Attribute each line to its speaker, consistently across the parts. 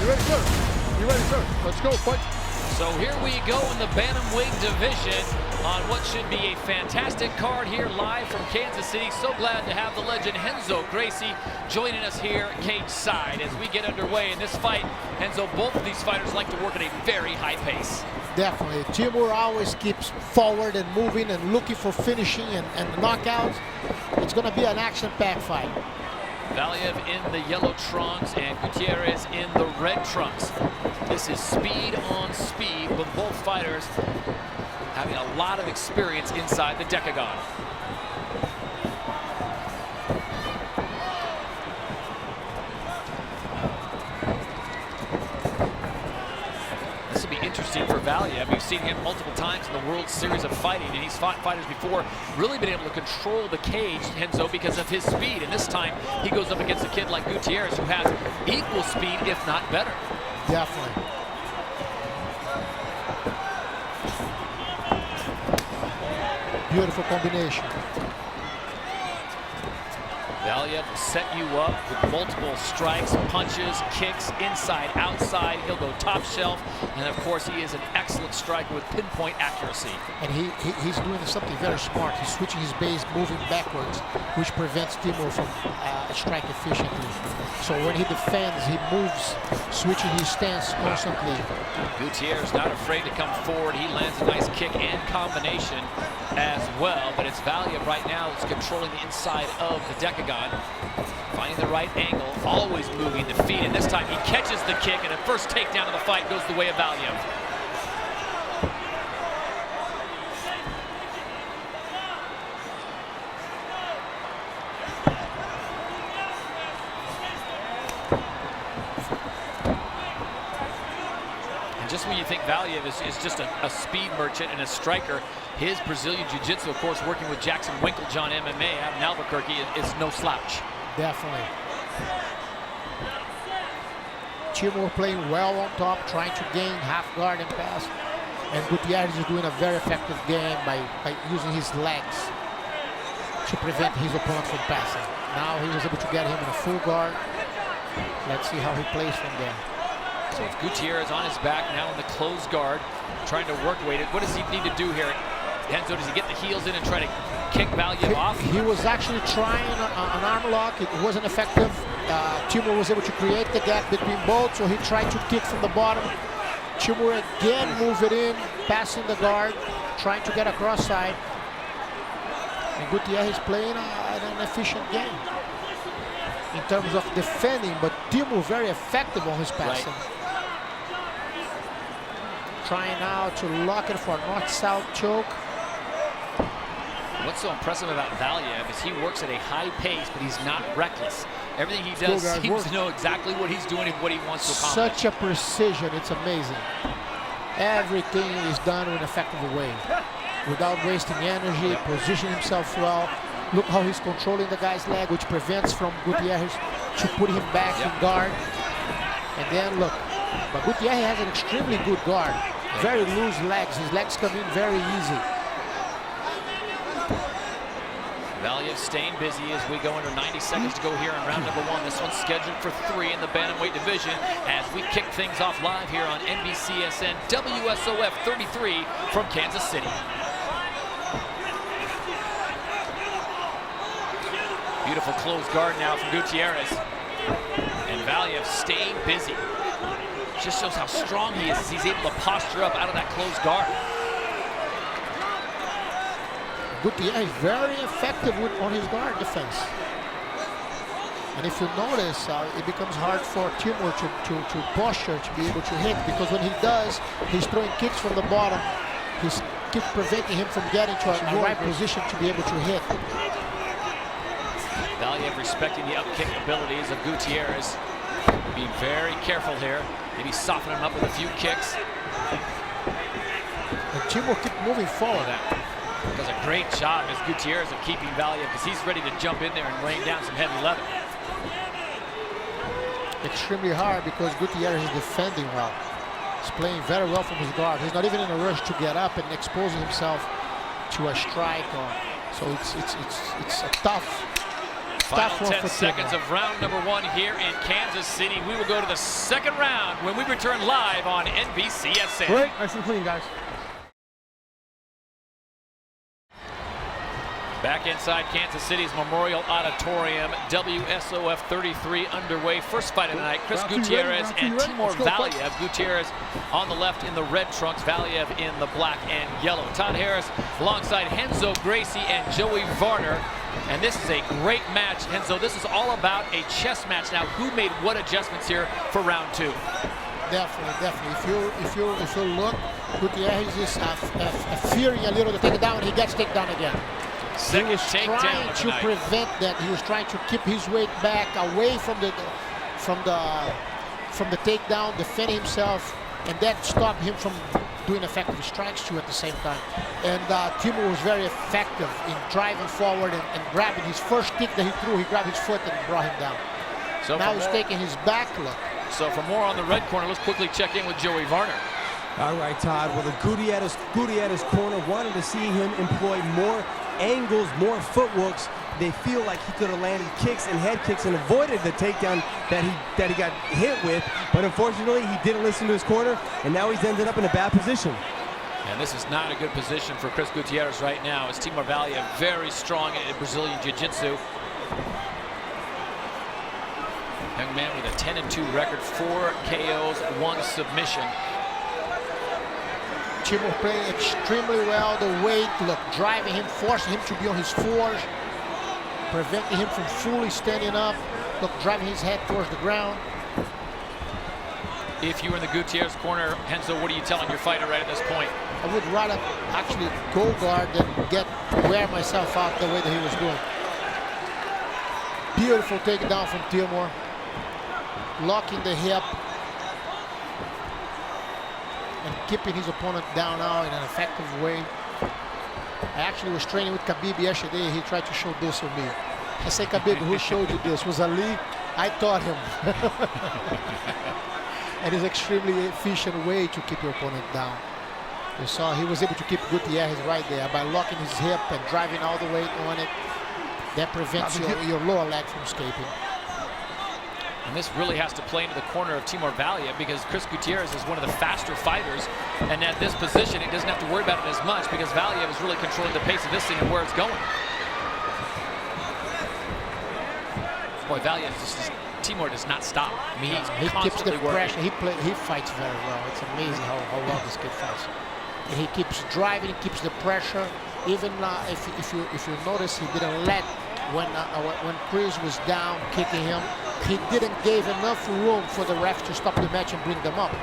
Speaker 1: You ready, sir? You ready, sir? Let's go, fight.
Speaker 2: So here we go in the bantamweight division on what should be a fantastic card here live from Kansas City. So glad to have the legend Renzo Gracie joining us here cage side as we get underway in this fight. Renzo, both of these fighters like to work at a very high pace.
Speaker 3: Definitely. Timur always keeps forward and moving and looking for finishing and knockouts. It's going to be an action-packed fight.
Speaker 2: Valiev in the yellow trunks and Gutierrez in the red trunks. This is speed on speed with both fighters having a lot of experience inside the decagon. This will be interesting for Valiev. We've seen him multiple times in the World Series of Fighting, and he's fought fighters before, really been able to control the cage, Renzo, because of his speed. And this time, he goes up against a kid like Gutierrez, who has equal speed, if not better.
Speaker 3: Definitely. Beautiful combination.
Speaker 2: Valiev will set you up with multiple strikes, punches, kicks, inside, outside. He'll go top shelf. And of course, he is an excellent striker with pinpoint accuracy.
Speaker 3: And he's doing something very smart. He's switching his base, moving backwards, which prevents Timur from striking efficiently. So when he defends, he moves, switching his stance constantly.
Speaker 2: Gutierrez not afraid to come forward. He lands a nice kick and combination as well. But it's Valiev right now that's controlling the inside of the decagon. Finding the right angle, always moving the feet, and this time he catches the kick, and the first takedown of the fight goes the way of Valiev. And just when you think Valiev is just a speed merchant and a striker, his Brazilian Jiu-Jitsu, of course, working with Jackson Winklejohn MMA out in Albuquerque, is no slouch.
Speaker 3: Definitely. Timur playing well on top, trying to gain half guard and pass. And Gutierrez is doing a very effective game by using his legs to prevent his opponent from passing. Now he was able to get him in a full guard. Let's see how he plays from there.
Speaker 2: So it's Gutierrez on his back now in the closed guard, trying to work weight. What does he need to do here? Renzo, does he get the heels in and try to kick Valiev off?
Speaker 3: He was actually trying an arm lock. It wasn't effective. Timur was able to create the gap between both, so he tried to kick from the bottom. Timur again move it in, passing the guard, trying to get across side. And Gutierrez is playing an efficient game in terms of defending, but Timur very effective on his passing.
Speaker 2: Right.
Speaker 3: Trying now to lock it for a north-south choke.
Speaker 2: What's so impressive about Valiev is he works at a high pace, but he's not reckless. Everything he does seems to know exactly what he's doing and what he wants to accomplish.
Speaker 3: Such a precision, it's amazing. Everything is done in an effective way, without wasting energy, positioning himself well. Look how he's controlling the guy's leg, which prevents from Gutierrez to put him back in guard. And then look, but Gutierrez has an extremely good guard. Very loose legs. His legs come in very easy.
Speaker 2: Valiev staying busy as we go under 90 seconds to go here in round number one. This one's scheduled for 3 in the bantamweight division as we kick things off live here on NBCSN WSOF 33 from Kansas City. Beautiful closed guard now from Gutierrez. And Valiev staying busy. Just shows how strong he is as he's able to posture up out of that closed guard.
Speaker 3: Gutierrez is very effective on his guard defense. And if you notice, it becomes hard for Timur to posture, to be able to hit, because when he does, he's throwing kicks from the bottom. He's preventing him from getting to a right position to be able to hit.
Speaker 2: Valiev respecting the up-kick abilities of Gutierrez. Being very careful here. Maybe soften him up with a few kicks.
Speaker 3: And Timur keep moving forward.
Speaker 2: Does a great job as Gutierrez of keeping Valiev because he's ready to jump in there and rain down some heavy leather.
Speaker 3: Extremely hard because Gutierrez is defending well. He's playing very well from his guard. He's not even in a rush to get up and exposing himself to a strike. So it's a tough Tough
Speaker 2: Final
Speaker 3: one
Speaker 2: 10
Speaker 3: for
Speaker 2: seconds
Speaker 3: Timur.
Speaker 2: of round number 1 here in Kansas City. We will go to the second round when we return live on NBCSN.
Speaker 1: Great, nice and clean, guys.
Speaker 2: Back inside Kansas City's Memorial Auditorium, WSOF 33 underway. First fight of the night, Chris
Speaker 1: Round two, ready?
Speaker 2: Gutierrez
Speaker 1: Round two,
Speaker 2: and
Speaker 1: ready?
Speaker 2: Timur
Speaker 1: Let's go, fight.
Speaker 2: Valiev. Gutierrez on the left in the red trunks, Valiev in the black and yellow. Todd Harris alongside Renzo Gracie and Joey Varner. And this is a great match, Renzo. This is all about a chess match. Now, who made what adjustments here for round 2?
Speaker 3: Definitely. If you look, Gutierrez is fearing a little the takedown, and he gets taken down again.
Speaker 2: Second
Speaker 3: he was
Speaker 2: takedown
Speaker 3: trying to prevent that. He was trying to keep his weight back away from the takedown, defend himself, and that stopped him from doing effective strikes too at the same time. And Timur was very effective in driving forward and grabbing his first kick that he threw. He grabbed his foot and brought him down.
Speaker 2: So
Speaker 3: now he's taking his back look.
Speaker 2: So for more on the red corner, let's quickly check in with Joey Varner.
Speaker 4: All right, Todd. Well, the Gutierrez corner wanted to see him employ more angles, more footworks. They feel like he could have landed kicks and head kicks and avoided the takedown that he got hit with. But unfortunately, he didn't listen to his corner, and now he's ended up in a bad position.
Speaker 2: And this is not a good position for Chris Gutierrez right now. As Timur Valiev very strong in Brazilian Jiu-Jitsu. Young man with a 10-2 record, 4 KOs, 1 submission.
Speaker 3: Timur playing extremely well. The weight, look, driving him, forcing him to be on his fours, preventing him from fully standing up. Look, driving his head towards the ground.
Speaker 2: If you were in the Gutierrez corner, Renzo, what are you telling your fighter right at this point?
Speaker 3: I would rather actually go guard than wear myself out the way that he was doing. Beautiful takedown from Timur. Locking the hip. And keeping his opponent down now in an effective way. I actually was training with Khabib yesterday. He tried to show this on me. I say, Khabib, who showed you this? Was Ali? I taught him. And it's extremely efficient way to keep your opponent down. You saw he was able to keep Gutierrez right there by locking his hip and driving all the weight on it. That prevents your lower leg from escaping.
Speaker 2: And this really has to play into the corner of Timur Valiev because Chris Gutierrez is one of the faster fighters. And at this position, he doesn't have to worry about it as much because Valiev is really controlling the pace of this thing and where it's going. Boy, Timur does not stop. I mean,
Speaker 3: he keeps the
Speaker 2: working.
Speaker 3: pressure. He fights very well. It's amazing how well this kid fights. And he keeps driving, he keeps the pressure. Even if you notice, he didn't let when Chris was down kicking him. He didn't give enough room for the ref to stop the match and bring them up.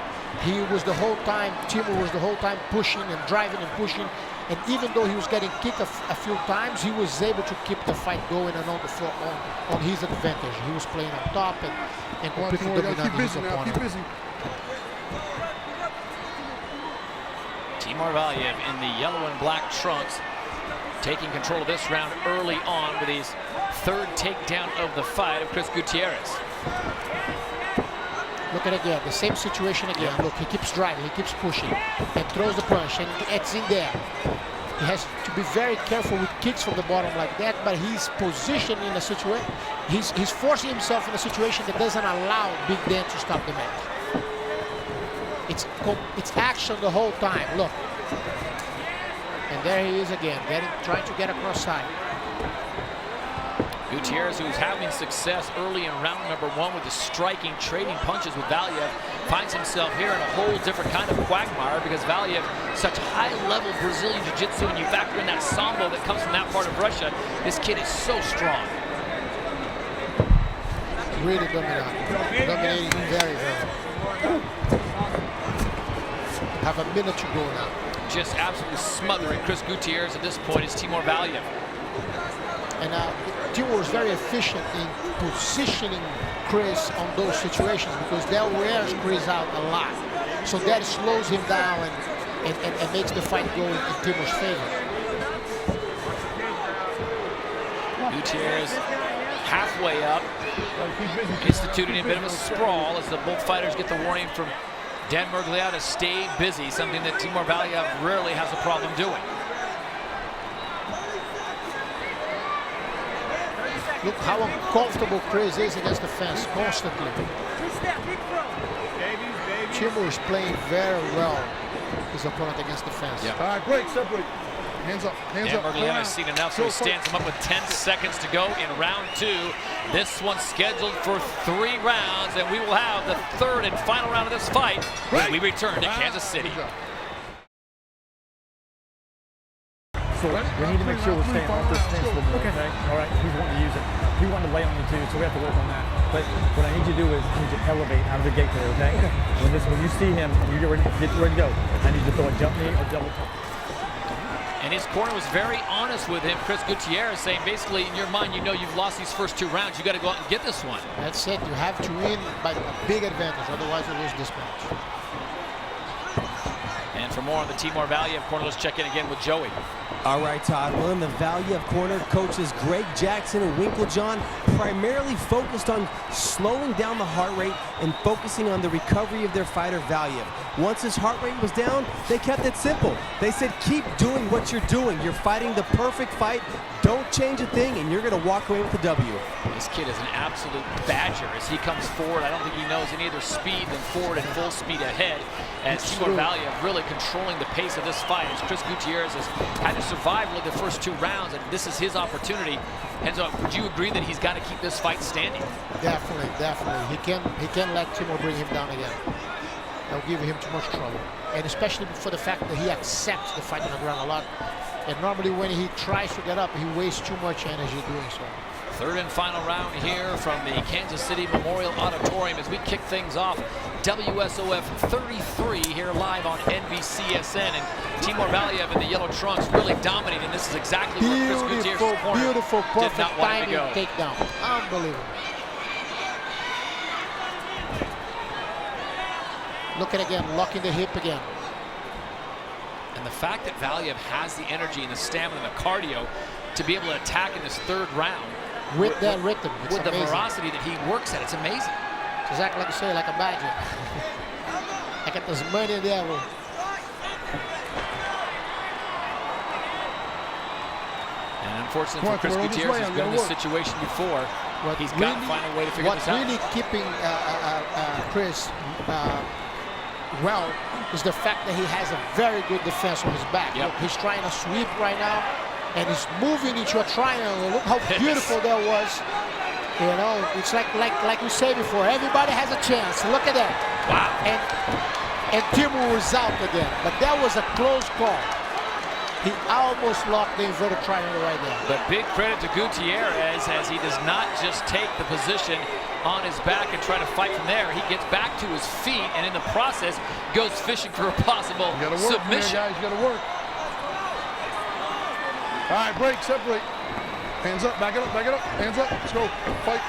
Speaker 3: He was the whole time, Timur was the whole time pushing and driving and pushing. And even though he was getting kicked a few times, he was able to keep the fight going and on the floor on his advantage. He was playing on top and completely dominating his opponent.
Speaker 1: Keep busy.
Speaker 2: Timur Valiev in the yellow and black trunks, taking control of this round early on with his third takedown of the fight of Chris Gutierrez.
Speaker 3: Look at it again, the same situation again. Look, he keeps driving, he keeps pushing, and throws the punch, and it's in there. He has to be very careful with kicks from the bottom like that, but he's positioned in a situation, he's forcing himself in a situation that doesn't allow Big Dan to stop the match. It's action the whole time, look. And there he is again, trying to get across side.
Speaker 2: Gutierrez, who's having success early in round number 1 with the striking, trading punches with Valiev, finds himself here in a whole different kind of quagmire because Valiev, such high-level Brazilian Jiu-Jitsu, and you factor in that sambo that comes from that part of Russia, this kid is so strong.
Speaker 3: Really dominating very well. Have a minute to go now.
Speaker 2: Just absolutely smothering Chris Gutierrez at this point is Timur Valiev.
Speaker 3: And Timur was very efficient in positioning Chris on those situations because that wears Chris out a lot. So that slows him down and makes the fight go in Timur's favor.
Speaker 2: Gutierrez halfway up, instituting a bit of a sprawl as the both fighters get the warning from Dan Mergliata to stay busy, something that Timur Valiev rarely has a problem doing.
Speaker 3: Look how uncomfortable Chris is against the fence constantly. Timur is playing very well his opponent against the fence.
Speaker 1: All right, break, separate. Hands up, hands up.
Speaker 2: Timur has seen enough, so he stands him up with 10 seconds to go in round 2. This one's scheduled for 3 rounds, and we will have the 3rd and final round of this fight when we return to Kansas City.
Speaker 5: So we need to make sure we're staying off this fence a little bit, okay? All right, he's wanting to use it. He wanted to lay on you too, so we have to work on that. But what I need you to do is I need you to elevate out of the gate there, okay? When you see him, you get ready to go. I need you to throw a jump knee or double top.
Speaker 2: And his corner was very honest with him, Chris Gutierrez, saying basically in your mind, you know you've lost these first 2 rounds. You got to go out and get this one.
Speaker 3: That's it. You have to win by a big advantage, otherwise you lose this match.
Speaker 2: And for more on the Timur Valiev corner, let's check in again with Joey.
Speaker 4: All right, Todd. Well, in the Valiev corner, coaches Greg Jackson and Winklejohn primarily focused on slowing down the heart rate and focusing on the recovery of their fighter Valiev. Once his heart rate was down, they kept it simple. They said, keep doing what you're doing. You're fighting the perfect fight. Don't change a thing, and you're going to walk away with the W.
Speaker 2: This kid is an absolute badger as he comes forward. I don't think he knows any other speed than forward and full speed ahead. As Timur Valiev really controlling the pace of this fight. As Chris Gutierrez has had to survive really the first 2 rounds, and this is his opportunity. Enzo, would you agree that he's got to keep this fight standing? Definitely,
Speaker 3: definitely. He can't let Timur bring him down again. That'll give him too much trouble. And especially for the fact that he accepts the fight on the ground a lot. And normally when he tries to get up, he wastes too much energy doing so.
Speaker 2: 3rd and final round here from the Kansas City Memorial Auditorium as we kick things off. WSOF 33 here live on NBCSN, and Timur Valiev in the yellow trunks really dominating. This is exactly where Chris Gutierrez's corner
Speaker 3: beautiful, perfect
Speaker 2: did not want him to go.
Speaker 3: Takedown. Unbelievable. Look at again, locking the hip again.
Speaker 2: And the fact that Valiev has the energy and the stamina and the cardio to be able to attack in this 3rd round
Speaker 3: with that rhythm,
Speaker 2: with the ferocity that he works at, it's amazing.
Speaker 3: It's exactly like you say, like a badger. Like at this money devil.
Speaker 2: And unfortunately for Chris Gutierrez, he's been in this situation before. He's got to find a way to figure this out.
Speaker 3: What's really keeping Chris well is the fact that he has a very good defense on his back. Look, he's trying to sweep right now, and he's moving into a triangle. Look how beautiful that was. You know, it's like we say before, everybody has a chance. Look at that.
Speaker 2: Wow.
Speaker 3: And Timur was out again, but that was a close call. He almost locked the inverted triangle right there.
Speaker 2: But big credit to Gutierrez as he does not just take the position on his back and try to fight from there. He gets back to his feet and in the process goes fishing for a possible submission.
Speaker 1: Guys, you gotta work. All right, break, separate. Hands up, back it up, hands up, let's go, fight.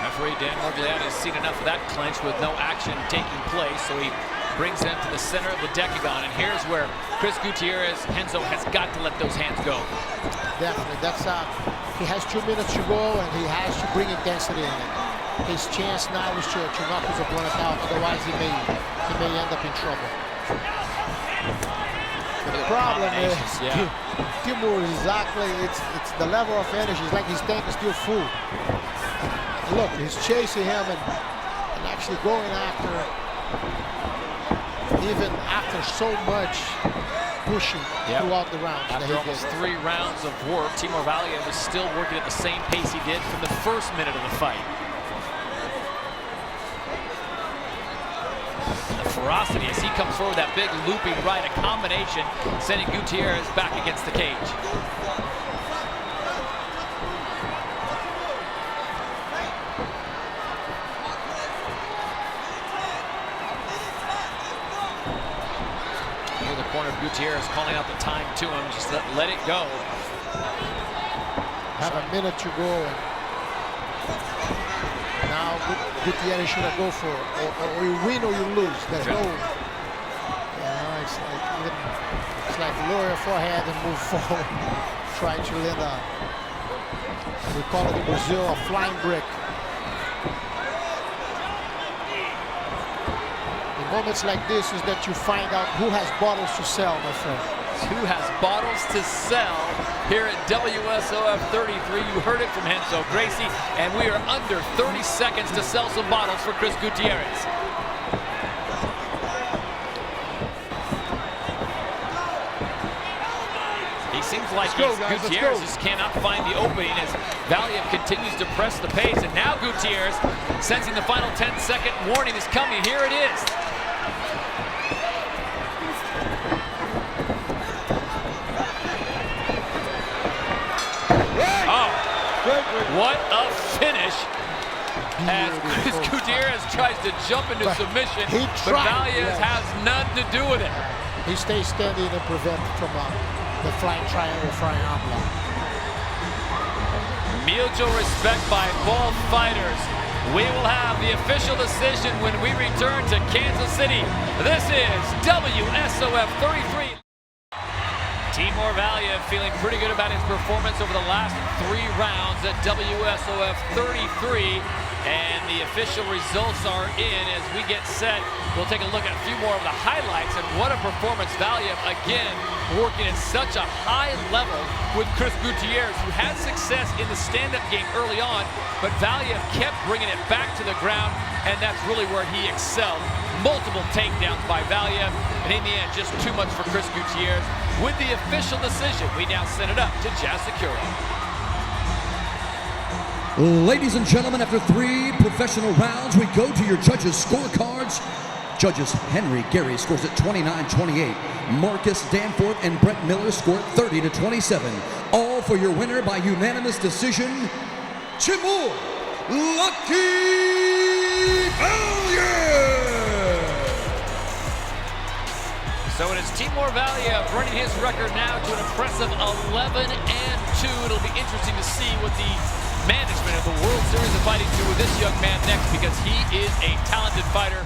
Speaker 2: Referee Dan Morgliano has seen enough of that clinch with no action taking place, so he brings them to the center of the decagon, and here's where Chris Gutierrez, Henzo, has got to let those hands go.
Speaker 3: Definitely, he has 2 minutes to go, and he has to bring intensity in it. His chance now is to knock his opponent out, otherwise he may end up in trouble. The problem is, Timur exactly, it's the level of energy, it's like his tank is still full. Look, he's chasing him and actually going after, even after so much pushing throughout the round.
Speaker 2: After almost 3 rounds of work, Timur Valiev is still working at the same pace he did from the first minute of the fight. The ferocity as he comes forward, that big looping right, a combination sending Gutierrez back against the cage. Near the corner of Gutierrez calling out the time to him, just let it go.
Speaker 3: Have a minute to go. Now Gutierrez should go for it. Or you win or you lose. There's no, it's like lower your forehead and move forward. Try to land we call it in Brazil a flying brick. In moments like this is that you find out who has bottles to sell, my friend.
Speaker 2: Who has bottles to sell? here at WSOF 33. You heard it from Renzo Gracie, and we are under 30 seconds to sell some bottles for Chris Gutierrez. He seems like Gutierrez just cannot find the opening as Valiev continues to press the pace. And now Gutierrez, sensing the final 10-second warning is coming. Here it is. Oh, what a finish. As Chris Gutierrez tries to jump into submission, but Valiev has nothing to do with it.
Speaker 3: He stays steady to prevent from the flying triangle, flying oblong.
Speaker 2: Mutual respect by both fighters. We will have the official decision when we return to Kansas City. This is WSOF 33. Timur Valiev feeling pretty good about his performance over the last 3 rounds at WSOF 33. And the official results are in as we get set. We'll take a look at a few more of the highlights, and what a performance. Valiev, again, working at such a high level with Chris Gutierrez, who had success in the stand-up game early on, but Valiev kept bringing it back to the ground, and that's really where he excelled. Multiple takedowns by Valiev, and in the end, just too much for Chris Gutierrez. With the official decision, we now send it up to Jazz Secura.
Speaker 6: Ladies and gentlemen, after 3 professional rounds, we go to your judges' scorecards. Judges Henry Gary scores at 29-28. Marcus Danforth and Brett Miller score at 30-27. All for your winner by unanimous decision, Timur Valiev!
Speaker 2: So it is Timur Valiev running his record now to an impressive 11-2. It'll be interesting to see what the management of the World Series of Fighting do with this young man next, because he is a talented fighter.